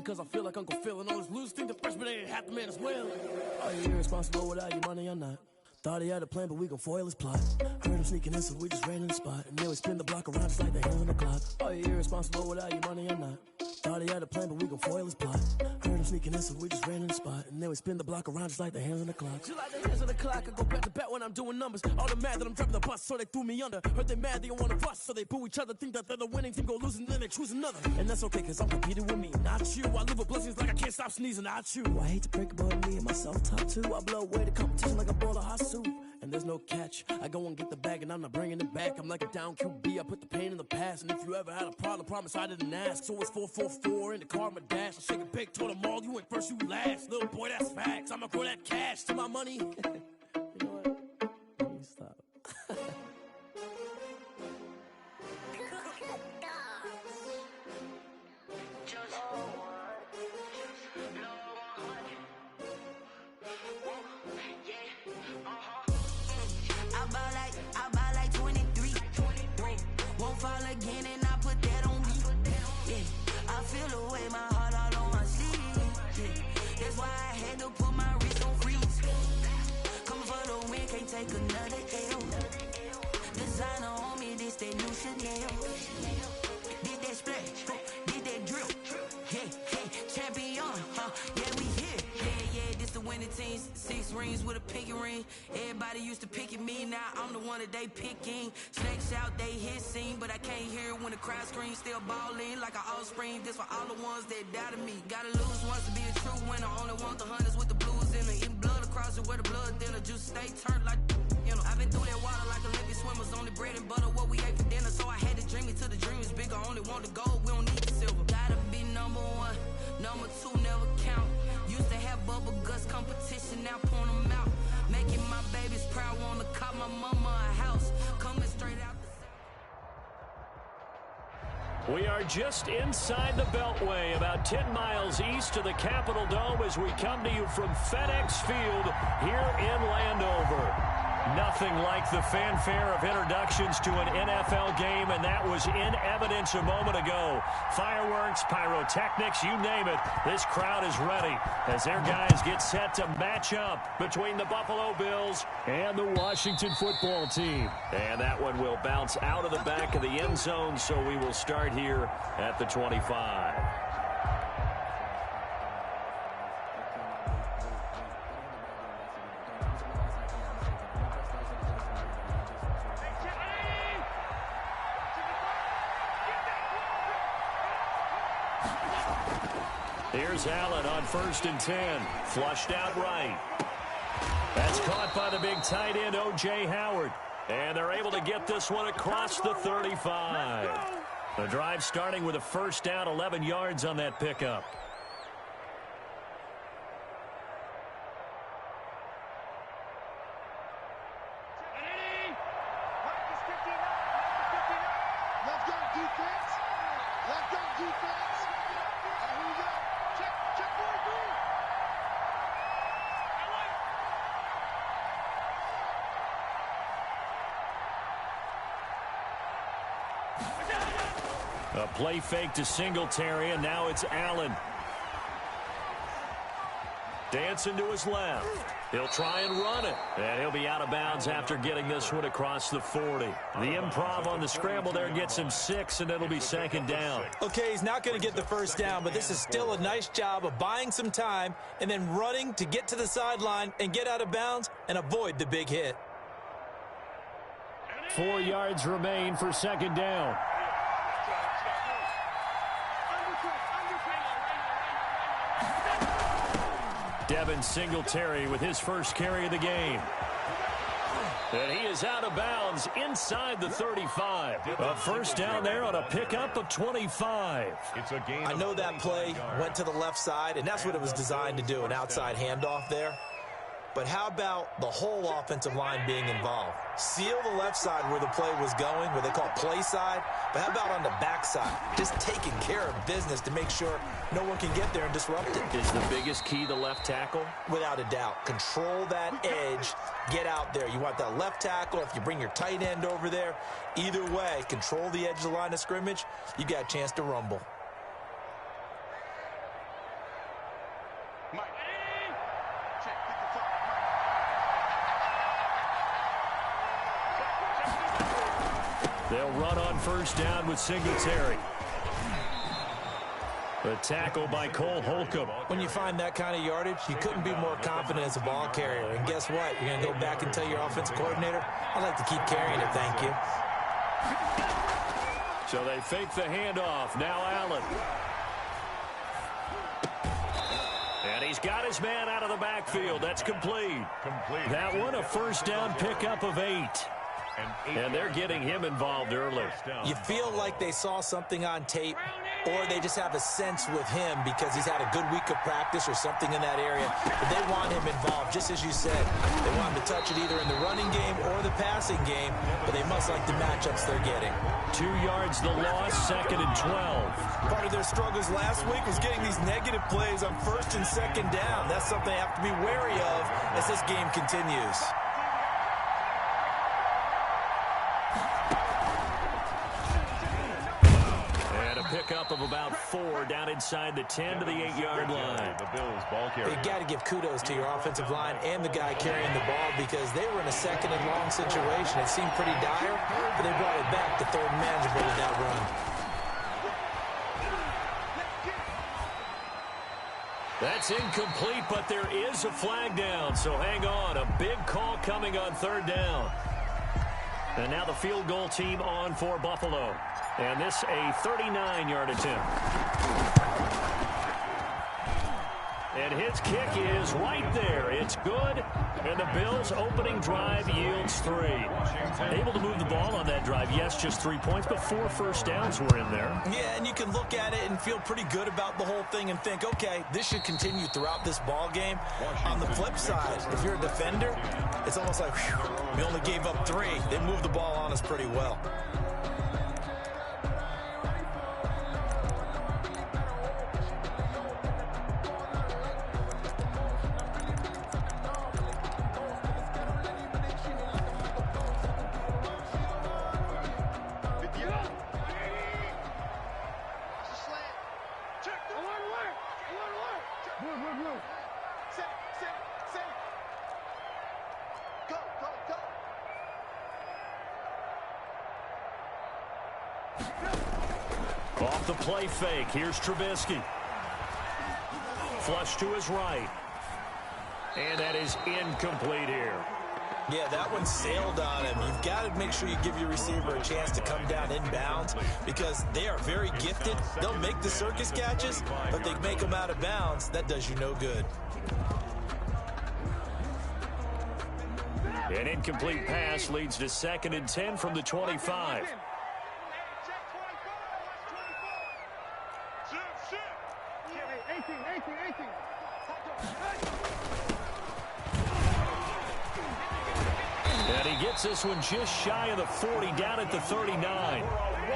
cause I feel like Uncle Phil. And all this loose thing, the freshman ain't half the man as well. Are you irresponsible without your money or not? Thought he had a plan, but we gon' foil his plot. Heard him sneaking in, so we just ran in the spot. And then we spin the block around just like the hands on the clock. Are you irresponsible without your money or not? Thought he had a plan, but we gon' foil his plot. Heard him sneaking in, so we just ran in the spot. And then we spin the block around just like the hands on the clock. Just like the hands on the clock, I go back to back when I'm doing numbers. All the mad that I'm dropping the bus, so they threw me under. Heard they mad, they don't wanna bust, so they boo each other. Think that they're the winning team, go losing, then they choose another. And that's okay, cause I'm competing with me, not you. I live with blessings like I can't stop sneezing, not you. I hate to break it, but me and myself top two. I blow away the competition like a bowl of hot soup. And there's no catch. I go and get the bag and I'm not bringing it back. I'm like a down QB, I put the pain in the past. And if you ever had a problem, promise I didn't ask. So it's 4-4-4 in the car, my dash. I shake a big, told them all, you went first, you last. Little boy, that's facts. I'ma grow that cash to my money. You know what? Let me stop. I buy like 23. Won't fall again and I put that on me. Yeah, I feel the way my heart all on my sleeve. Yeah, that's why I had to put my wrist on freeze. Coming for the win, can't take another L. Designer on me, this that new Chanel. Did that splash, did that drill. Yeah, champion, yeah, we here. Yeah, this the winning team. 6 rings with a pinky ring. Everybody used to pick at me, now I'm the one that they picking. Snakes out, they hit scene, but I can't hear it when the crowd screams. Still ballin' like an offspring. This for all the ones that doubted me. Gotta lose once to be a true winner. Only want the hunters with the blues in it. Eating blood across it where the blood thinner. Juice stay turned like, you know. I've been through that water like Olympic swimmers. Only bread and butter, what we ate for dinner. So I had to dream it till the dream is bigger. Only want the gold, we don't need the silver. Gotta be number 1, number 2 never count. Used to have bubble guts competition, now point them out. Making my babies proud, wanna cop my mama a house. Coming straight out the... We are just inside the Beltway, about 10 miles east of the Capitol Dome as we come to you from FedEx Field here in Landover. Nothing like the fanfare of introductions to an NFL game, and that was in evidence a moment ago. Fireworks, pyrotechnics, you name it. This crowd is ready as their guys get set to match up between the Buffalo Bills and the Washington football team. And that one will bounce out of the back of the end zone, so we will start here at the 25. Here's Allen on 1st and 10. Flushed out right. That's caught by the big tight end, O.J. Howard. And they're able to get this one across the 35. The drive starting with a first down, 11 yards on that pickup. A play fake to Singletary, and now it's Allen. Dancing to his left. He'll try and run it. And he'll be out of bounds after getting this one across the 40. The improv on the scramble there gets him 6, and it'll be 2nd down. Okay, he's not going to get the first down, but this is still a nice job of buying some time and then running to get to the sideline and get out of bounds and avoid the big hit. 4 yards remain for 2nd down. Devin Singletary with his first carry of the game. And he is out of bounds inside the 35. A first down there on a pickup of 25. I know that play went to the left side, and that's what it was designed to do, an outside handoff there. But how about the whole offensive line being involved? Seal the left side where the play was going, where they call play side. But how about on the back side? Just taking care of business to make sure no one can get there and disrupt it. Is the biggest key the left tackle? Without a doubt. Control that edge. Get out there. You want that left tackle. If you bring your tight end over there, either way, control the edge of the line of scrimmage. You got a chance to rumble. They'll run on first down with Singletary. The tackle by Cole Holcomb. When you find that kind of yardage, you couldn't be more confident as a ball carrier. And guess what? You're going to go back and tell your offensive coordinator, I'd like to keep carrying it, thank you. So they fake the handoff. Now Allen. And he's got his man out of the backfield. That's complete. That one, a first down pickup of 8. And they're getting him involved early. You feel like they saw something on tape, or they just have a sense with him because he's had a good week of practice or something in that area. But they want him involved, just as you said. They want him to touch it either in the running game or the passing game, but they must like the matchups they're getting. 2 yards the loss, 2nd and 12. Part of their struggles last week was getting these negative plays on 1st and 2nd down. That's something they have to be wary of as this game continues. Pickup of about 4 down inside the 10 to the 8-yard line. The Bills ball carrier. You got to give kudos to your offensive line and the guy carrying the ball because they were in a 2nd and long situation. It seemed pretty dire, but they brought it back to 3rd and manageable with that run. That's incomplete, but there is a flag down, so hang on. A big call coming on 3rd down. And now the field goal team on for Buffalo. And this a 39-yard attempt. And his kick is right there. It's good. And the Bills' opening drive yields 3. Able to move the ball on that drive. Yes, just 3 points, but 4 first downs were in there. Yeah, and you can look at it and feel pretty good about the whole thing and think, okay, this should continue throughout this ball game. On the flip side, if you're a defender, it's almost like, whew, we only gave up 3. They moved the ball on us pretty well. Off the play fake. Here's Trubisky. Flush to his right. And that is incomplete here. Yeah, that one sailed on him. You've got to make sure you give your receiver a chance to come down inbounds because they are very gifted. They'll make the circus catches, but they make them out of bounds. That does you no good. An incomplete pass leads to 2nd and 10 from the 25. And he gets this one just shy of the 40, down at the 39.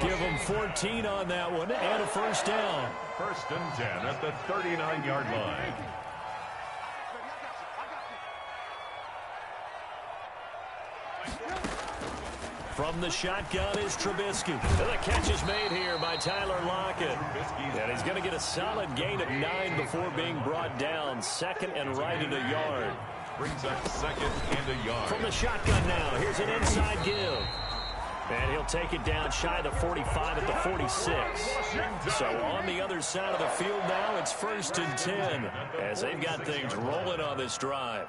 Give him 14 on that one and a first down. 1st and 10 at the 39-yard line. From the shotgun is Trubisky. And the catch is made here by Tyler Lockett. And he's going to get a solid gain of 9 before being brought down. 2nd and right at a yard. Brings up 2nd and a yard. From the shotgun now, here's an inside give. And he'll take it down shy of the 45 at the 46. So on the other side of the field now, it's 1st and 10 as they've got things rolling on this drive.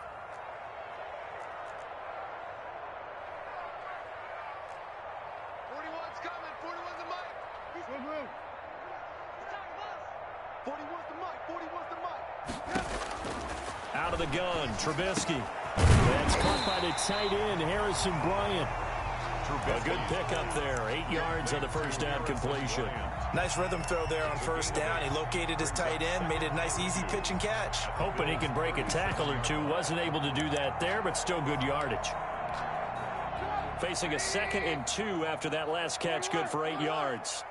Out of the gun, Trubisky. That's caught by the tight end, Harrison Bryant. A good pickup there. 8 yards on the first down completion. Nice rhythm throw there on 1st down. He located his tight end, made it a nice, easy pitch and catch. Hoping he can break a tackle or two. Wasn't able to do that there, but still good yardage. Facing a 2nd and 2 after that last catch, good for 8 yards.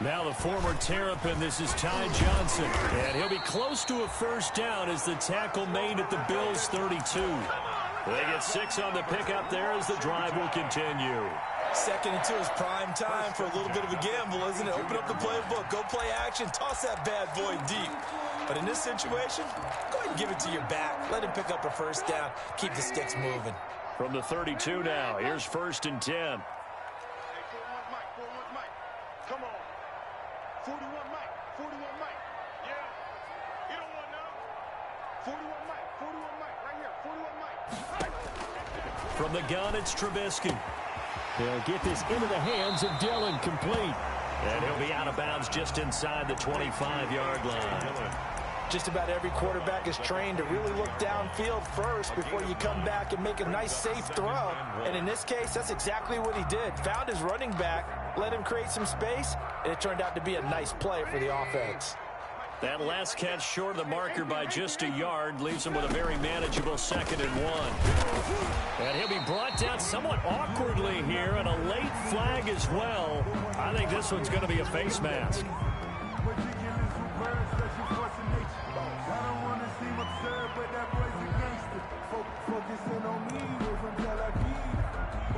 Now the former Terrapin, this is Ty Johnson. And he'll be close to a first down as the tackle made at the Bills' 32. They get 6 on the pickup there as the drive will continue. 2nd and 2 is prime time for a little bit of a gamble, isn't it? Open up the playbook, go play action, toss that bad boy deep. But in this situation, go ahead and give it to your back. Let him pick up a first down, keep the sticks moving. From the 32 now, here's 1st and 10. Hey, 41 Mike. Come on. 41 Mike. 41 Mike. Yeah. You don't want none. 41 Mike. 41 Mike. Right here. 41 Mike. From the gun, it's Trubisky. They'll get this into the hands of Dillon, complete. And he'll be out of bounds just inside the 25-yard line. Just about every quarterback is trained to really look downfield first before you come back and make a nice, safe throw. And in this case, that's exactly what he did. Found his running back, let him create some space, and it turned out to be a nice play for the offense. That last catch short of the marker by just a yard leaves him with a very manageable 2nd and 1. And he'll be brought down somewhat awkwardly here, and a late flag as well. I think this one's going to be a face mask.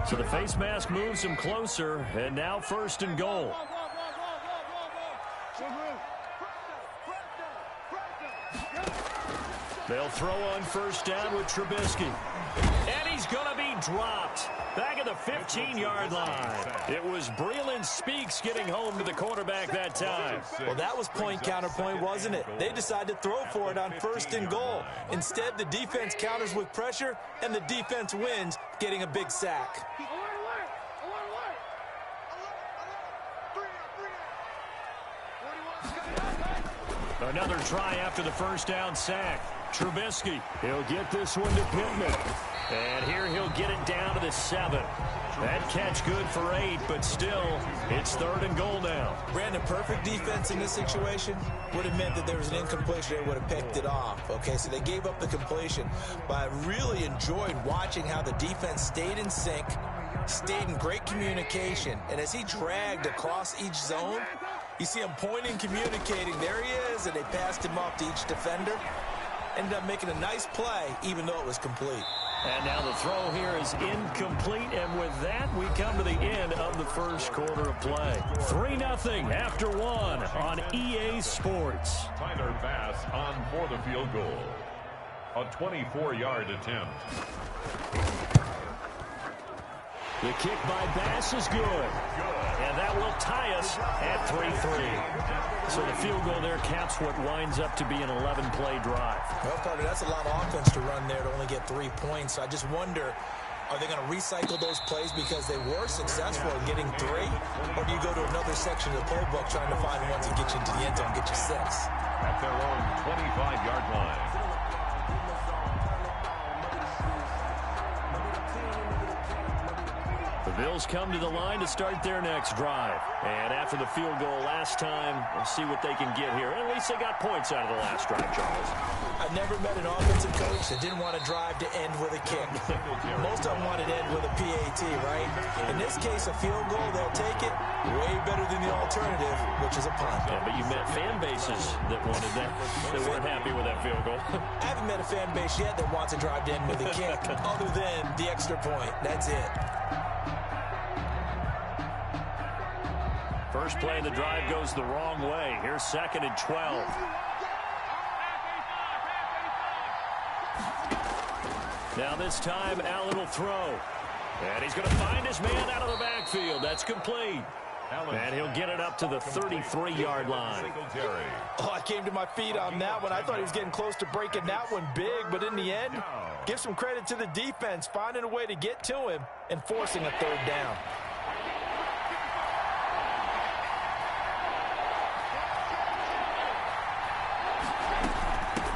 So the face mask moves him closer, and now 1st and goal. They'll throw on 1st down with Trubisky. And he's going to be dropped back at the 15-yard line. It was Breeland Speaks getting home to the quarterback that time. Well, that was point counterpoint, wasn't it? They decided to throw for it on 1st and goal. Instead, the defense counters with pressure, and the defense wins, getting a big sack. Another try after the 1st down sack. Trubisky, he'll get this one to Pittman. And here he'll get it down to the 7. That catch good for 8, but still, it's 3rd and goal now. Brandon, perfect defense in this situation would have meant that there was an incompletion. They would have picked it off. Okay, so they gave up the completion. But I really enjoyed watching how the defense stayed in sync, stayed in great communication. And as he dragged across each zone, you see him pointing, communicating. There he is, and they passed him off to each defender. Ended up making a nice play, even though it was complete. And now the throw here is incomplete, and with that, we come to the end of the 1st quarter of play. 3-0 after 1 on EA Sports. Tyler Bass on for the field goal. A 24-yard attempt. The kick by Bass is good. And that will tie us at 3-3. So the field goal there caps what winds up to be an 11-play drive. Well, partner, that's a lot of offense to run there to only get 3 points. So I just wonder, are they going to recycle those plays because they were successful in getting 3? Or do you go to another section of the playbook trying to find ones that get you into the end zone, get you 6? At their own 25-yard line. The Bills come to the line to start their next drive. And after the field goal last time, we'll see what they can get here. At least they got points out of the last drive, Charles. I've never met an offensive coach that didn't want to drive to end with a kick. Most of them wanted to end with a PAT, right? In this case, a field goal, they'll take it. Way better than the alternative, which is a punt. Yeah, but you met fan bases that wanted that, that weren't happy with that field goal. I haven't met a fan base yet that wants to drive to end with a kick, other than the extra point. That's it. First play of the drive goes the wrong way. Here's 2nd and 12. Now this time, Allen will throw. And he's going to find his man out of the backfield. That's complete. And he'll get it up to the 33-yard line. Oh, I came to my feet on that one. I thought he was getting close to breaking that one big, but in the end, give some credit to the defense, finding a way to get to him and forcing a 3rd down.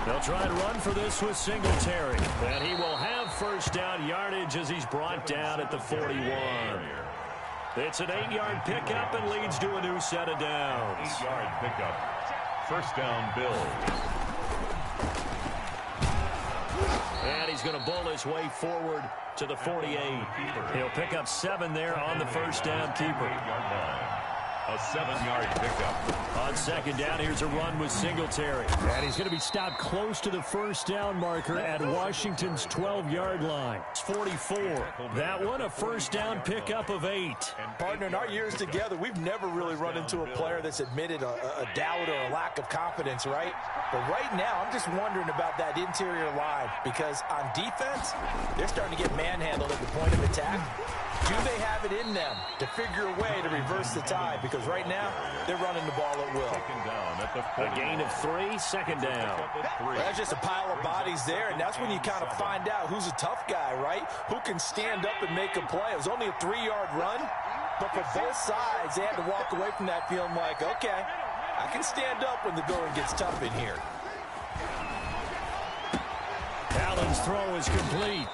They'll try to run for this with Singletary. And he will have 1st down yardage as he's brought down at the 41. It's an 8-yard pickup and leads to a new set of downs. 8-yard pickup. 1st down, Bills. And he's going to bowl his way forward to the 48. He'll pick up 7 there on the 1st down keeper. A 7-yard pickup. On second down, here's a run with Singletary. And he's going to be stopped close to the first down marker at Washington's 12-yard line. It's 44. That one, a first down pickup of 8. Partner, in our years together, we've never really run into a player that's admitted a doubt or a lack of confidence, right? But right now, I'm just wondering about that interior line because on defense, they're starting to get manhandled at the point of attack. Do they have it in them to figure a way to reverse the tide? Because right now, they're running the ball at will. A gain of 3, second down. Well, that's just a pile of bodies there, and that's when you kind of find out who's a tough guy, right? Who can stand up and make a play. It was only a 3-yard run, but for both sides, they had to walk away from that feeling like, okay, I can stand up when the going gets tough in here. Allen's throw is complete.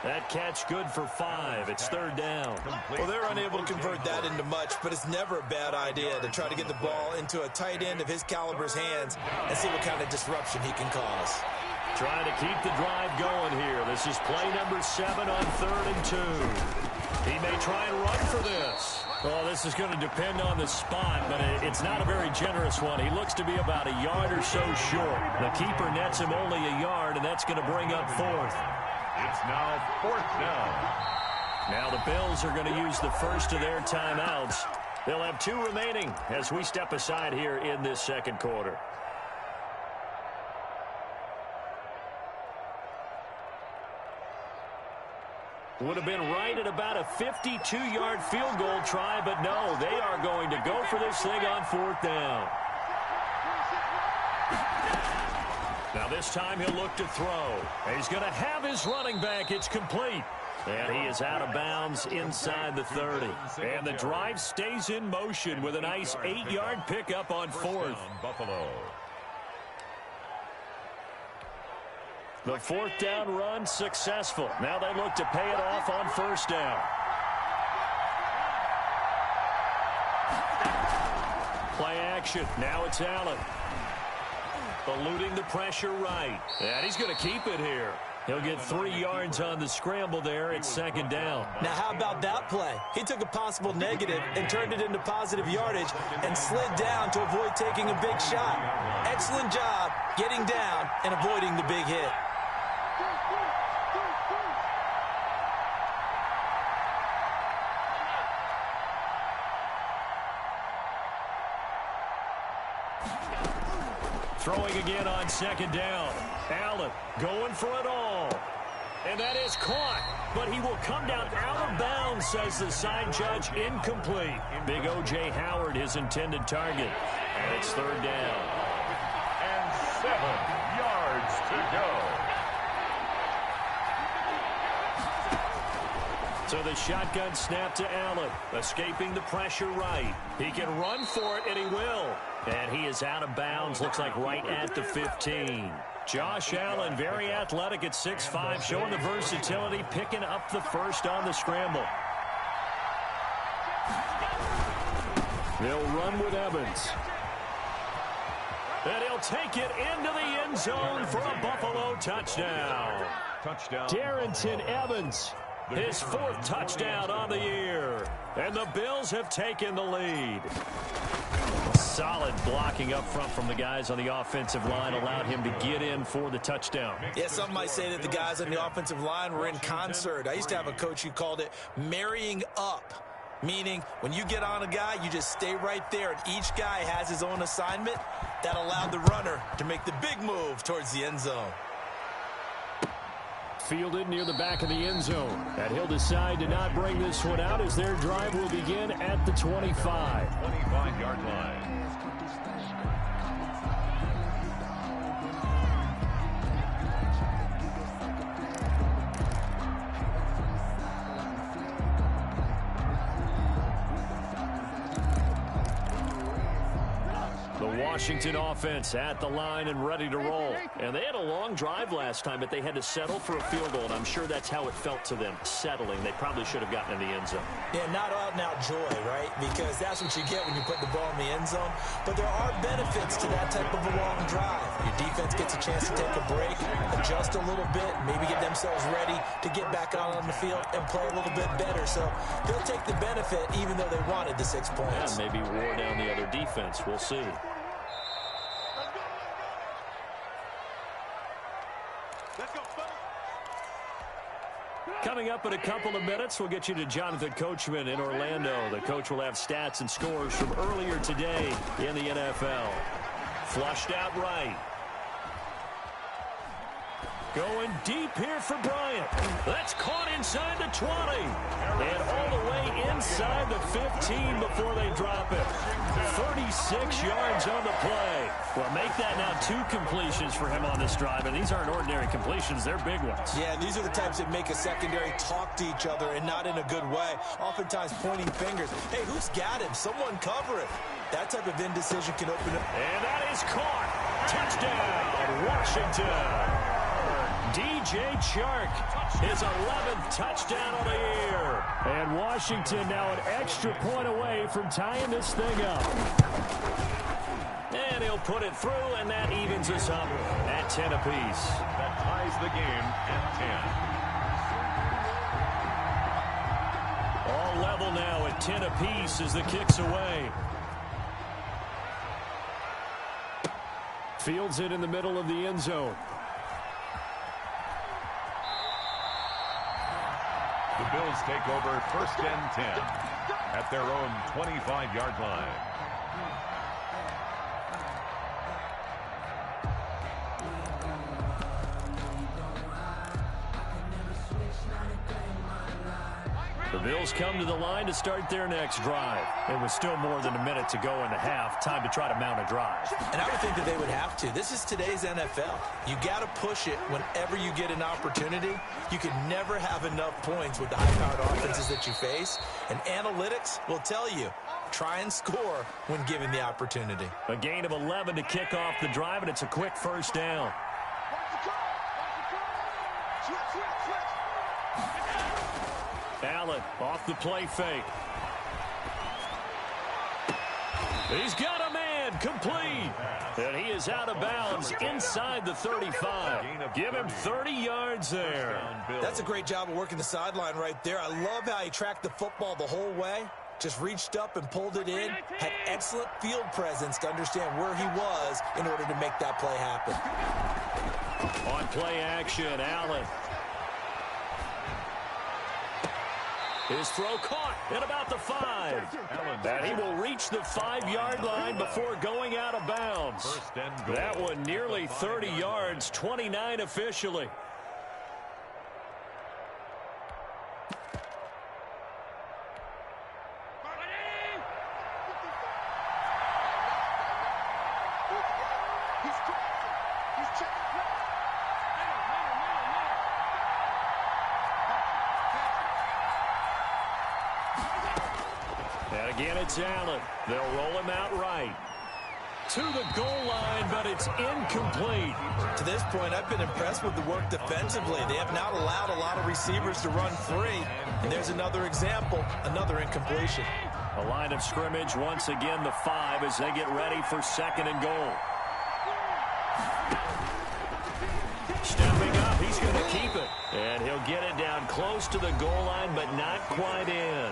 That catch good for 5. It's third down. Well, they're unable to convert that into much, but it's never a bad idea to try to get the ball into a tight end of his caliber's hands and see what kind of disruption he can cause. Trying to keep the drive going here. This is play number 7 on 3rd and 2. He may try and run for this. Well, this is going to depend on the spot, but it's not a very generous one. He looks to be about a yard or so short. The keeper nets him only a yard, and that's going to bring up 4th. It's now 4th down. Now the Bills are going to use the first of their timeouts. They'll have 2 remaining as we step aside here in this second quarter. Would have been right at about a 52-yard field goal try, but no, they are going to go for this thing on 4th down. Now this time he'll look to throw. He's going to have his running back. It's complete. And he is out of bounds inside the 30. And the drive stays in motion with a nice 8-yard pickup on 4th. Buffalo. The 4th down run successful. Now they look to pay it off on 1st down. Play action. Now it's Allen. Eluding the pressure right. And he's going to keep it here. He'll get 3 yards on the scramble there at 2nd down. Now, how about that play? He took a possible negative and turned it into positive yardage and slid down to avoid taking a big shot. Excellent job getting down and avoiding the big hit. Throwing again on 2nd down. Allen going for it all. And that is caught. But he will come down out of bounds, says the side judge. Incomplete. Big O.J. Howard, his intended target. And it's 3rd down. And 7 yards to go. So the shotgun snap to Allen. Escaping the pressure right. He can run for it, and he will. And he is out of bounds, looks like right at the 15. Josh Allen, very athletic at 6'5", showing the versatility, picking up the first on the scramble. They'll run with Evans. And he'll take it into the end zone for a Buffalo touchdown. Touchdown. Darrington Evans, his 4th touchdown on the year. And the Bills have taken the lead. Solid blocking up front from the guys on the offensive line allowed him to get in for the touchdown. Yeah, some might say that the guys on the offensive line were in concert. I used to have a coach who called it marrying up, meaning when you get on a guy, you just stay right there, and each guy has his own assignment. That allowed the runner to make the big move towards the end zone. Fielded near the back of the end zone. And he'll decide to not bring this one out as their drive will begin at the 25. 25-yard line. The Washington offense at the line and ready to roll. And they had a long drive last time, but they had to settle for a field goal, and I'm sure that's how it felt to them, settling. They probably should have gotten in the end zone. Yeah, not out-and-out joy, right? Because that's what you get when you put the ball in the end zone. But there are benefits to that type of a long drive. Your defense gets a chance to take a break, adjust a little bit, maybe get themselves ready to get back out on the field and play a little bit better. So they'll take the benefit even though they wanted the 6 points. Yeah, maybe wore down the other defense. We'll see. Coming up in a couple of minutes, we'll get you to Jonathan Coachman in Orlando. The coach will have stats and scores from earlier today in the NFL. Flushed out right. Going deep here for Bryant. That's caught inside the 20. And all the way inside the 15 before they drop it. 36 yards on the play. Well, make that now 2 completions for him on this drive. And these aren't ordinary completions. They're big ones. Yeah, these are the types that make a secondary talk to each other and not in a good way. Oftentimes pointing fingers. Hey, who's got him? Someone cover it. That type of indecision can open up. And that is caught. Touchdown, Washington. DJ Chark, his 11th touchdown of the year. And Washington now an extra point away from tying this thing up. And he'll put it through, and that evens us up at 10 apiece. That ties the game at 10. All level now at 10 apiece as the kick's away. Fields it in the middle of the end zone. The Bills take over 1st and 10 at their own 25-yard line. The Bills come to the line to start their next drive. It was still more than a minute to go in the half. Time to try to mount a drive. And I would think that they would have to. This is today's NFL. You got to push it whenever you get an opportunity. You can never have enough points with the high-powered offenses that you face. And analytics will tell you, try and score when given the opportunity. A gain of 11 to kick off the drive, and it's a quick first down. Allen off the play fake. He's got a man complete. And he is out of bounds inside the 35. Give him 30 yards there. That's a great job of working the sideline right there. I love how he tracked the football the whole way. Just reached up and pulled it in. Had excellent field presence to understand where he was in order to make that play happen. On play action, Allen. His throw caught at about the 5. And he will reach the 5-yard line before going out of bounds. That one nearly 30 yards, 29 officially. Again, it's Allen. They'll roll him out right. To the goal line, but it's incomplete. To this point, I've been impressed with the work defensively. They have not allowed a lot of receivers to run free. And there's another example, another incompletion. A line of scrimmage, once again, the 5 as they get ready for 2nd and goal. Stepping up, he's going to keep it. And he'll get it down close to the goal line, but not quite in.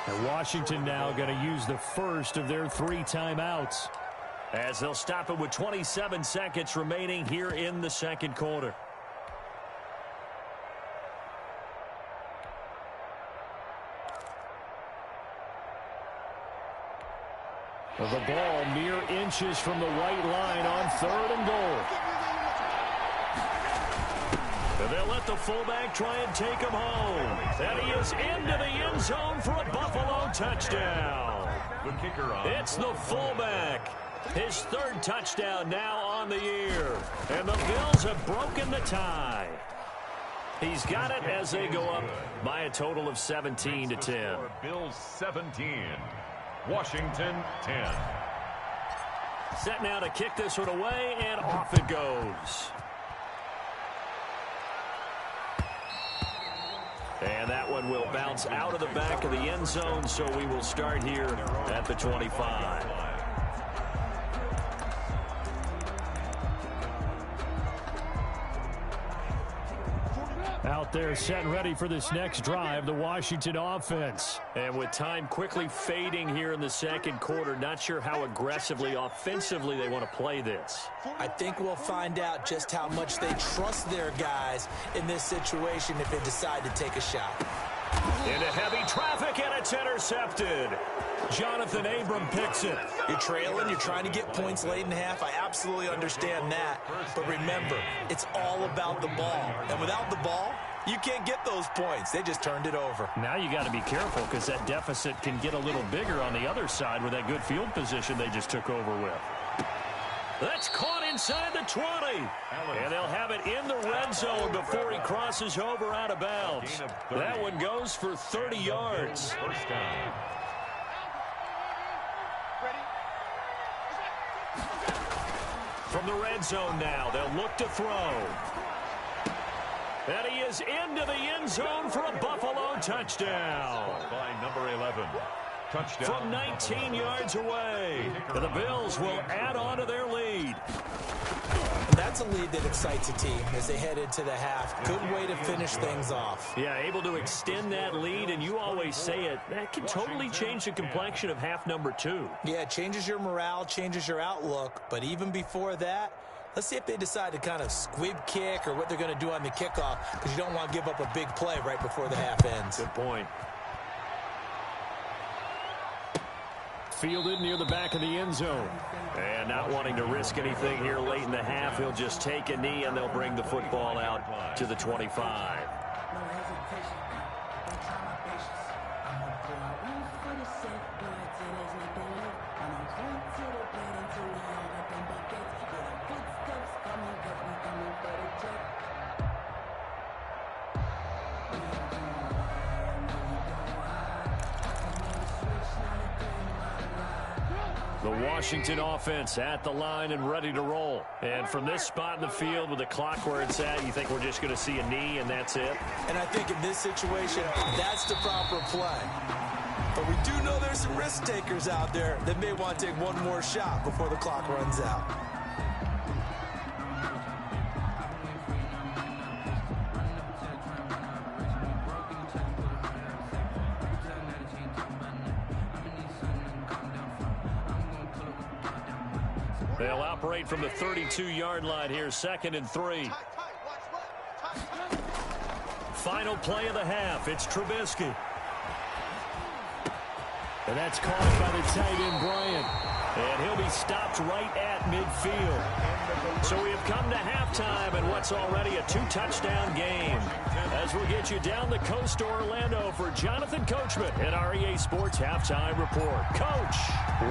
And Washington now going to use the first of their 3 timeouts. As they'll stop it with 27 seconds remaining here in the 2nd quarter. The ball mere inches from the white line on 3rd and goal. And they'll let the fullback try and take him home. And he is into the end zone for a Buffalo touchdown. The kicker on. It's the fullback. His 3rd touchdown now on the year. And the Bills have broken the tie. He's got it as they go up by a total of 17-10. Bills 17, Washington 10. Set now to kick this one away, and off it goes. And that one will bounce out of the back of the end zone, so we will start here at the 25. Out there set and ready for this next drive, the Washington offense. And with time quickly fading here in the second quarter, not sure how aggressively, offensively they want to play this. I think we'll find out just how much they trust their guys in this situation if they decide to take a shot. Into heavy traffic, and it's intercepted. Jonathan Abram picks it. You're trailing, you're trying to get points late in the half. I absolutely understand that. But remember, it's all about the ball. And without the ball, you can't get those points. They just turned it over. Now you got to be careful because that deficit can get a little bigger on the other side with that good field position they just took over with. That's caught inside the 20. And they'll have it in the red zone before he crosses over out of bounds. That one goes for 30 yards. First down. From the red zone now, they'll look to throw. And he is into the end zone for a Buffalo touchdown. By number 11. Touchdown. From 19 yards away. And the Bills will add on to their lead. And that's a lead that excites a team as they head into the half. Good way to finish things off. Yeah, able to extend that lead, and you always say it, that can totally change the complexion of half number 2. Yeah, it changes your morale, changes your outlook. But even before that, let's see if they decide to kind of squib kick or what they're going to do on the kickoff, because you don't want to give up a big play right before the half ends. Good point. Fielded near the back of the end zone. And not wanting to risk anything here late in the half, he'll just take a knee, and they'll bring the football out to the 25. The Washington offense at the line and ready to roll. And from this spot in the field with the clock where it's at, you think we're just going to see a knee and that's it? And I think in this situation, that's the proper play. But we do know there's some risk takers out there that may want to take one more shot before the clock runs out. They'll operate from the 32-yard line here, 2nd and 3. Final play of the half. It's Trubisky. And that's caught by the tight end, Bryant. And he'll be stopped right at midfield. So we have come to halftime and what's already a 2-touchdown game. As we'll get you down the coast to Orlando for Jonathan Coachman at our EA Sports Halftime Report. Coach.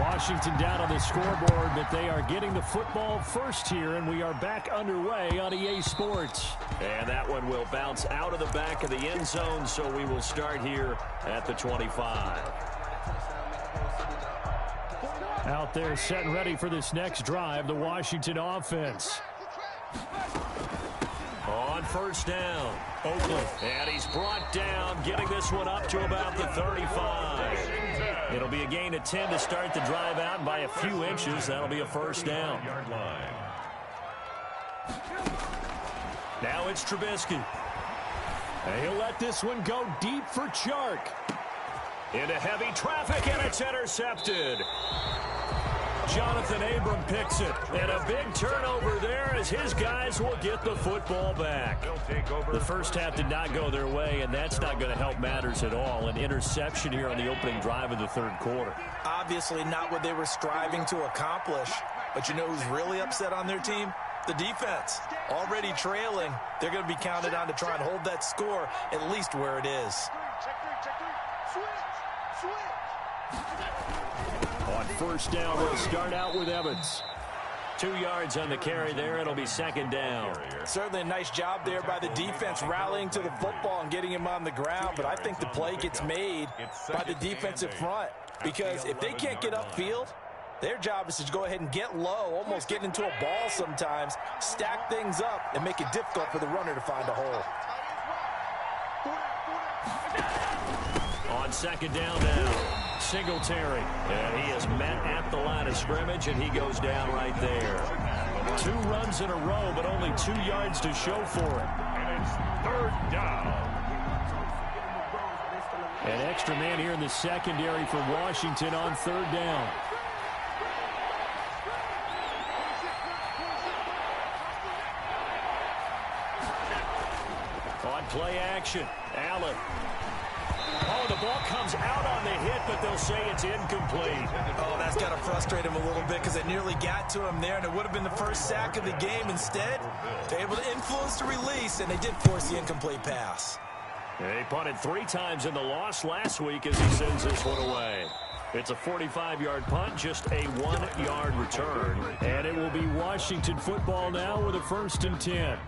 Washington down on the scoreboard, but they are getting the football first here, and we are back underway on EA Sports. And that one will bounce out of the back of the end zone, so we will start here at the 25. Out there set and ready for this next drive, the Washington offense. On first down, Oakland. And he's brought down, getting this one up to about the 35. It'll be a gain of 10 to start the drive out by a few inches. That'll be a first down. Now it's Trubisky. And he'll let this one go deep for Chark. Into heavy traffic, and it's intercepted. Jonathan Abram picks it, and a big turnover there as his guys will get the football back. The first half did not go their way, and that's not going to help matters at all. An interception here on the opening drive of the third quarter. Obviously not what they were striving to accomplish, but you know who's really upset on their team? The defense. Already trailing, they're going to be counted on to try and hold that score at least where it is. On first down, we'll start out with Evans. 2 yards on the carry there. It'll be second down. Certainly a nice job there by the defense rallying to the football and getting him on the ground, but I think the play gets made by the defensive front, because if they can't get upfield, Their job is to go ahead and get low, almost get into a ball sometimes, stack things up, and make it difficult for the runner to find a hole. On second down now, Singletary. And he is met at the line of scrimmage, and he goes down right there. 2 runs in a row, but only 2 yards to show for it. And it's third down. An extra man here in the secondary for Washington on third down. On play action, Allen. Oh, the ball comes out on the hit, but they'll say it's incomplete. Oh, that's got to frustrate him a little bit because it nearly got to him there, and it would have been the first sack of the game. Instead, they're able to influence the release, and they did force the incomplete pass. They punted 3 times in the loss last week as he sends this one away. It's a 45-yard punt, just a 1-yard return. And it will be Washington football now with a 1st and 10.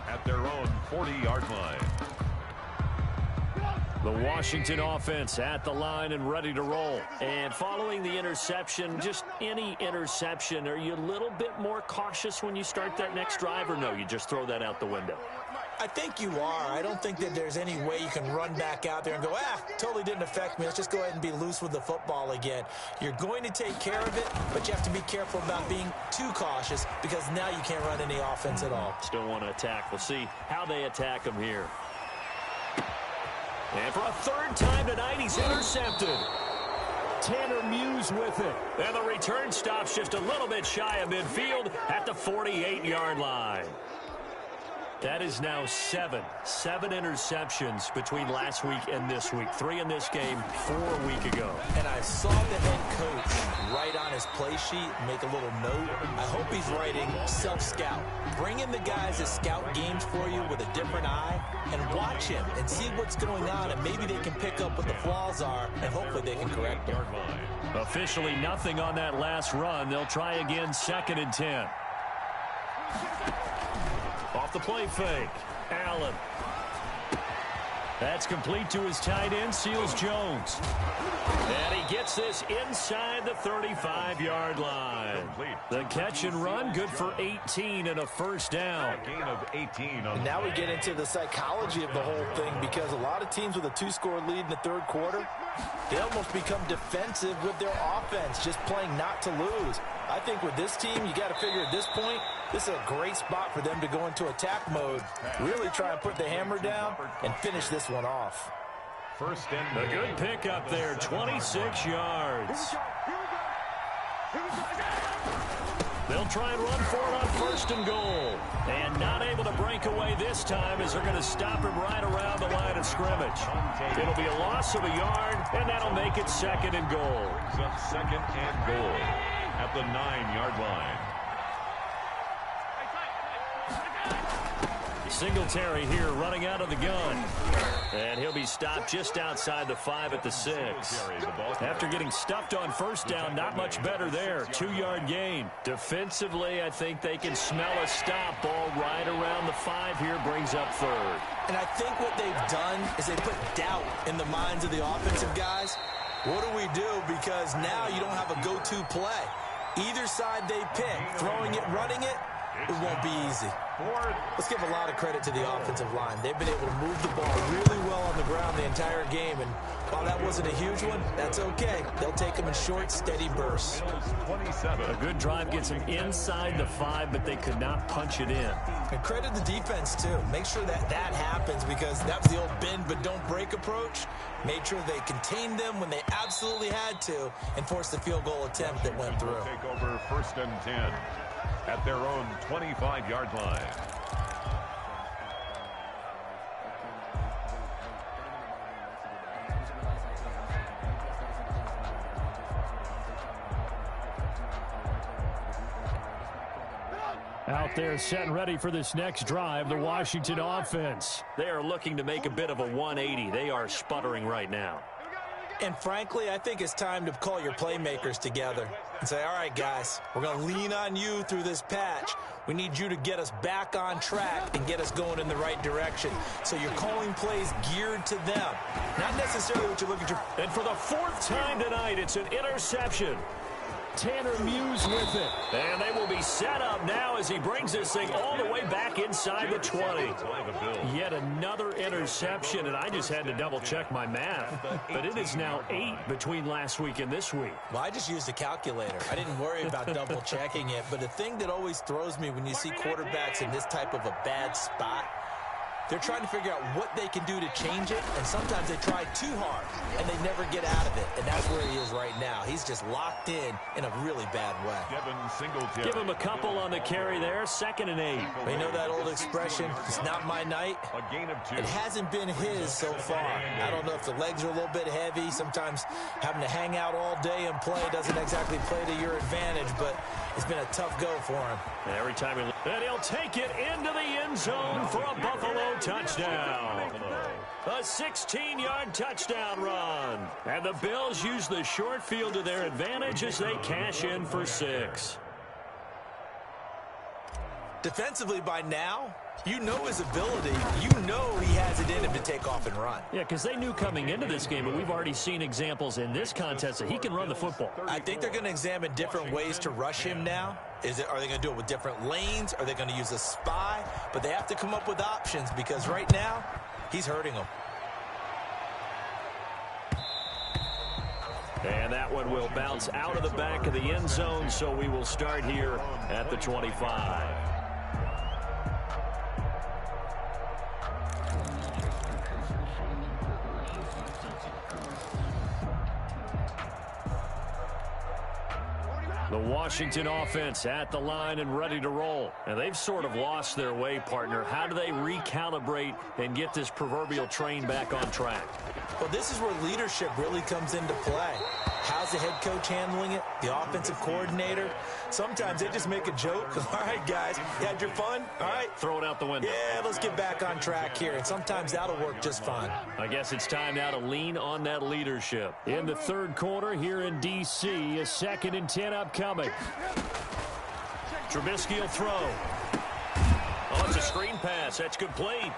At their own 40-yard line. The Washington offense at the line and ready to roll. And following the interception, just any interception, are you a little bit more cautious when you start that next drive, or no, you just throw that out the window? I think you are. I don't think that there's any way you can run back out there and go, totally didn't affect me. Let's just go ahead and be loose with the football again. You're going to take care of it, but you have to be careful about being too cautious because now you can't run any offense at all. Still want to attack. We'll see how they attack him here. And for a 3rd time tonight, he's intercepted. Tanner Muse with it. And the return stops just a little bit shy of midfield at the 48-yard line. That is now 7 interceptions between last week and this week. 3 in this game, 4 a week ago. And I saw the head coach write on his play sheet, make a little note. I hope he's writing self-scout. Bring in the guys that scout games for you with a different eye and watch him and see what's going on, and maybe they can pick up what the flaws are, and hopefully they can correct them. Officially nothing on that last run. They'll try again, 2nd and 10. Off the play fake, Allen. That's complete to his tight end, Seals Jones. And he gets this inside the 35-yard line. The catch and run, good for 18 and a 1st down. A gain of 18. And now we get into the psychology of the whole thing, because a lot of teams with a 2-score lead in the 3rd quarter, they almost become defensive with their offense, just playing not to lose. I think with this team, you got to figure at this point, this is a great spot for them to go into attack mode, really try and put the hammer down and finish this one off. 1st and a good pickup there, 26 yards. They'll try and run for it on 1st and goal. And not able to break away this time as they're going to stop him right around the line of scrimmage. It'll be a loss of a yard, and that'll make it 2nd and goal. Brings up 2nd and goal at the 9-yard line. Singletary here running out of the gun. And he'll be stopped just outside the 5 at the 6. After getting stuffed on 1st down, not much better there. 2-yard gain. Defensively, I think they can smell a stop. Ball right around the 5 here, brings up 3rd. And I think what they've done is they put doubt in the minds of the offensive guys. What do we do? Because now you don't have a go-to play. Either side they pick, throwing it, running it, it won't be easy. Let's give a lot of credit to the offensive line. They've been able to move the ball really well on the ground the entire game, and while that wasn't a huge one, that's okay. They'll take them in short, steady bursts. A good drive gets them inside the 5, but they could not punch it in. And credit the defense, too. Make sure that that happens, because that was the old bend but don't break approach. Made sure they contained them when they absolutely had to and forced the field goal attempt that went through. Take over 1st and 10 at their own 25-yard line. Out there set and ready for this next drive, the Washington offense. They are looking to make a bit of a 180. They are sputtering right now. And frankly, I think it's time to call your playmakers together and say, all right, guys, we're going to lean on you through this patch. We need you to get us back on track and get us going in the right direction. So you're calling plays geared to them, not necessarily what you're looking to. And for the 4th time tonight, it's an interception. Tanner Muse with it. And they will be set up now as he brings this thing all the way back inside the 20. Yet another interception, and I just had to double-check my math. But it is now 8 between last week and this week. Well, I just used a calculator. I didn't worry about double-checking it. But the thing that always throws me when you see quarterbacks in this type of a bad spot, they're trying to figure out what they can do to change it, and sometimes they try too hard, and they never get out of it. And that's where he is right now. He's just locked in a really bad way. Give him a couple on the carry there, 2nd and 8. You know that old expression, it's not my night? A gain of 2. It hasn't been his so far. I don't know if the legs are a little bit heavy. Sometimes having to hang out all day and play doesn't exactly play to your advantage, but it's been a tough go for him. And every time and he'll take it into the end zone for a Buffalo touchdown. A 16-yard touchdown run. And the Bills use the short field to their advantage as they cash in for 6. Defensively by now, you know his ability. You know he has it in him to take off and run. Yeah, because they knew coming into this game, but we've already seen examples in this contest that he can run the football. I think they're going to examine different ways to rush him now. Are they going to do it with different lanes? Are they going to use a spy? But they have to come up with options because right now, he's hurting them. And that one will bounce out of the back of the end zone, so we will start here at the 25. The Washington offense at the line and ready to roll. And they've sort of lost their way, partner. How do they recalibrate and get this proverbial train back on track? Well, this is where leadership really comes into play. How's the head coach handling it? The offensive coordinator? Sometimes they just make a joke. All right, guys, you had your fun? All right. Throw it out the window. Yeah, let's get back on track here. And sometimes that'll work just fine. I guess it's time now to lean on that leadership. In the third quarter here in D.C., a 2nd and 10 upcoming. Trubisky will throw. Oh, it's a screen pass. That's complete.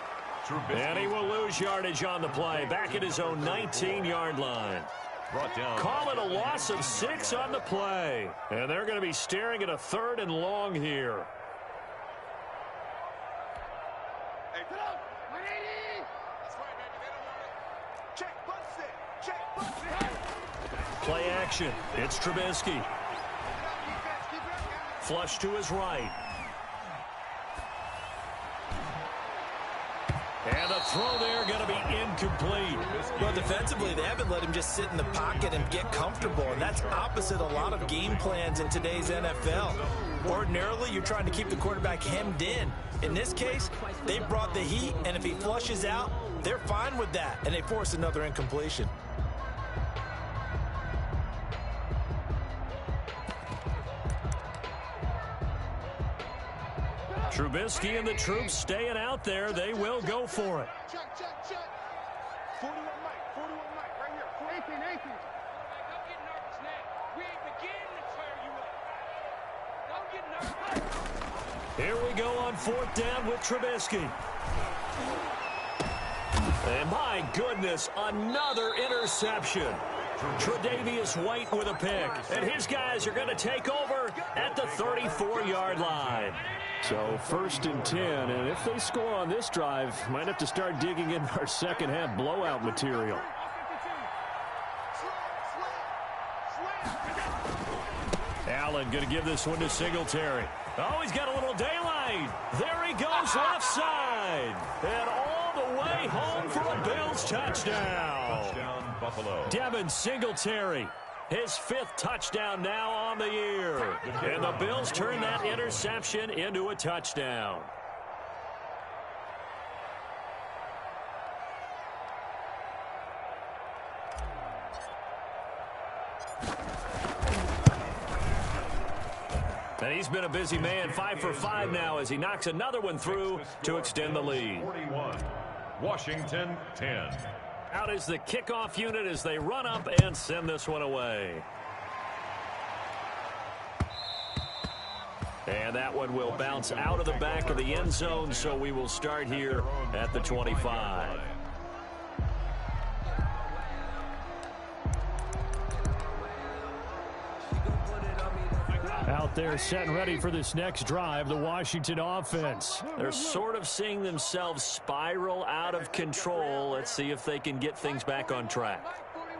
And he will lose yardage on the play. Back at his own 19-yard line. Call it a loss of 6 on the play. And they're going to be staring at a 3rd and long here. Hey, put up. 180. That's right, baby. They don't want it. Check, bust it. Check, bust it. Play action. It's Trubisky. Flush to his right. And the throw there going to be incomplete. Well, defensively, they haven't let him just sit in the pocket and get comfortable, and that's opposite a lot of game plans in today's NFL. Ordinarily, you're trying to keep the quarterback hemmed in. In this case, they brought the heat, and if he flushes out, they're fine with that, and they force another incompletion. Trubisky and the troops staying out there. They will go for it. Check, check, check. 41 Mike, 41 Mike, right here. 18. Don't get nervous now. We ain't beginning to tear you up. Don't get nervous. Here we go on 4th down with Trubisky. And my goodness, another interception. Tre'Davious White with a pick. And his guys are going to take over at the 34-yard line. So 1st and 10, and if they score on this drive, might have to start digging in our second half blowout material. Allen going to give this one to Singletary. Oh, he's got a little daylight. There he goes left side. And all the way home for a Bills touchdown. Touchdown, Buffalo. Devin Singletary. His 5th touchdown now on the year. And the Bills turn that interception into a touchdown. And he's been a busy man, 5 for 5 now as he knocks another one through to extend the lead. 41, Washington 10. Out is the kickoff unit as they run up and send this one away. And that one will bounce out of the back of the end zone, so we will start here at the 25. out there setting ready for this next drive, the Washington offense. They're sort of seeing themselves spiral out of control. Let's see if they can get things back on track.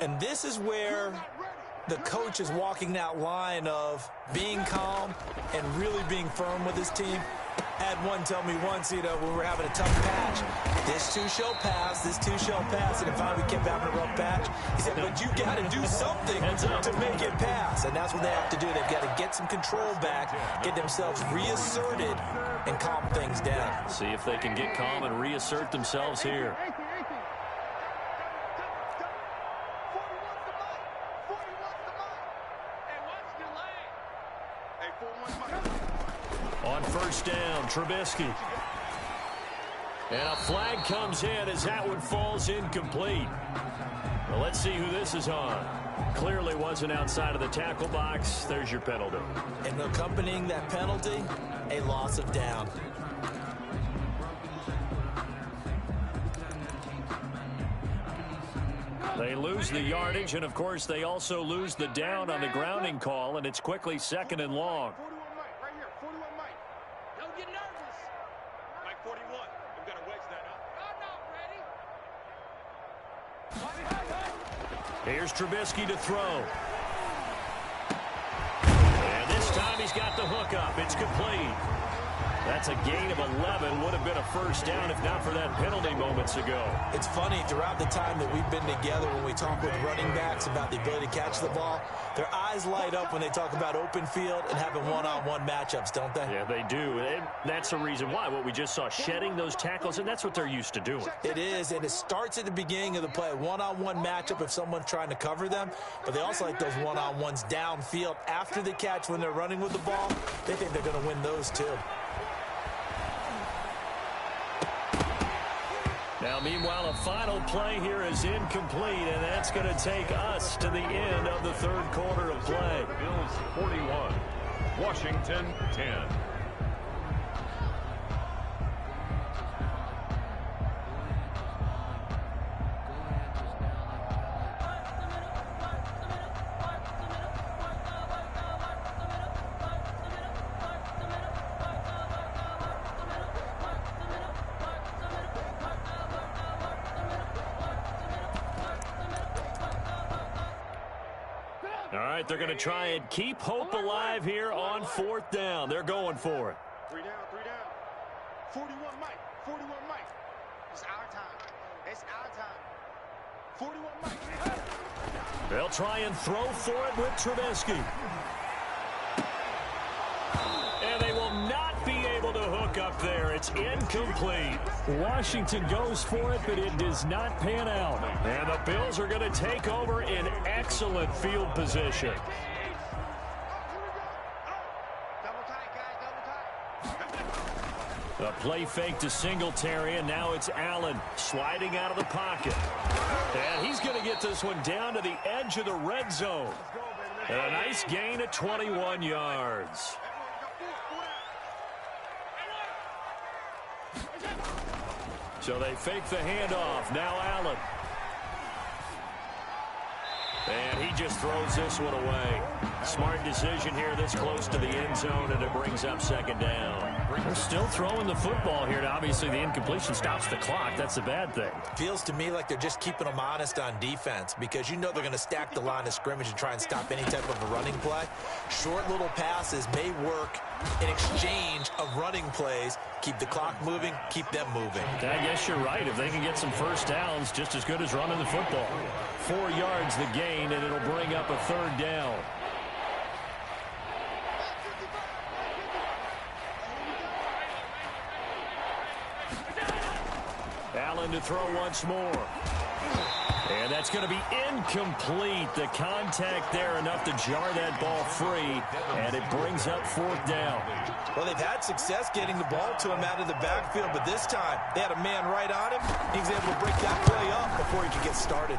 And this is where the coach is walking that line of being calm and really being firm with his team. I had one tell me once, when we're having a tough patch, this too shall pass, this too shall pass, and if finally we kept having a rough patch, he said, but you got to do something to make it pass, and that's what they have to do. They've got to get some control back, get themselves reasserted, and calm things down. See if they can get calm and reassert themselves here. On first down, Trubisky. And a flag comes in as that one falls incomplete. Well, let's see who this is on. Clearly wasn't outside of the tackle box. There's your penalty. And accompanying that penalty, a loss of down. They lose the yardage, and of course they also lose the down on the grounding call, and it's quickly 2nd and long. 41 Mike, right here, 41 Mike. Don't get nervous. Mike 41, we've got to wedge that up. Here's Trubisky to throw. And this time he's got the hook up. It's complete. That's a gain of 11. Would have been a first down if not for that penalty moments ago. It's funny, throughout the time that we've been together, when we talk with running backs about the ability to catch the ball, their eyes light up when they talk about open field and having one-on-one matchups, don't they? Yeah, they do. And that's the reason why. What we just saw, shedding those tackles, and that's what they're used to doing. It is, and it starts at the beginning of the play. One-on-one matchup if someone's trying to cover them, but they also like those one-on-ones downfield after the catch when they're running with the ball. They think they're going to win those too. Now, meanwhile, a final play here is incomplete, and that's going to take us to the end of the third quarter of play. Bills 41, Washington 10. All right, they're going to try and keep hope alive here on 4th down. They're going for it. 3 down, 3 down. 41 Mike, 41 Mike. It's our time. It's our time. 41 Mike. They'll try and throw for it with Trubisky. And they will not be able to hook up there. It's incomplete. Washington goes for it, but it does not pan out. And the Bills are going to take over in excellent field position. Double tight, guys, double tight. A play fake to Singletary, and now it's Allen sliding out of the pocket. And he's going to get this one down to the edge of the red zone. And a nice gain of 21 yards. So they fake the handoff. Now Allen. And he just throws this one away. Smart decision here this close to the end zone, and it brings up 2nd down. They're still throwing the football here. Obviously, the incompletion stops the clock. That's the bad thing. Feels to me like they're just keeping them honest on defense because you know they're going to stack the line of scrimmage and try and stop any type of a running play. Short little passes may work in exchange of running plays. Keep the clock moving, keep them moving. I guess you're right. If they can get some first downs, just as good as running the football. 4 yards the gain, and it'll bring up a 3rd down. Allen to throw once more. And that's going to be incomplete. The contact there enough to jar that ball free, and it brings up 4th down. Well, they've had success getting the ball to him out of the backfield, but this time they had a man right on him. He was able to break that play up before he could get started.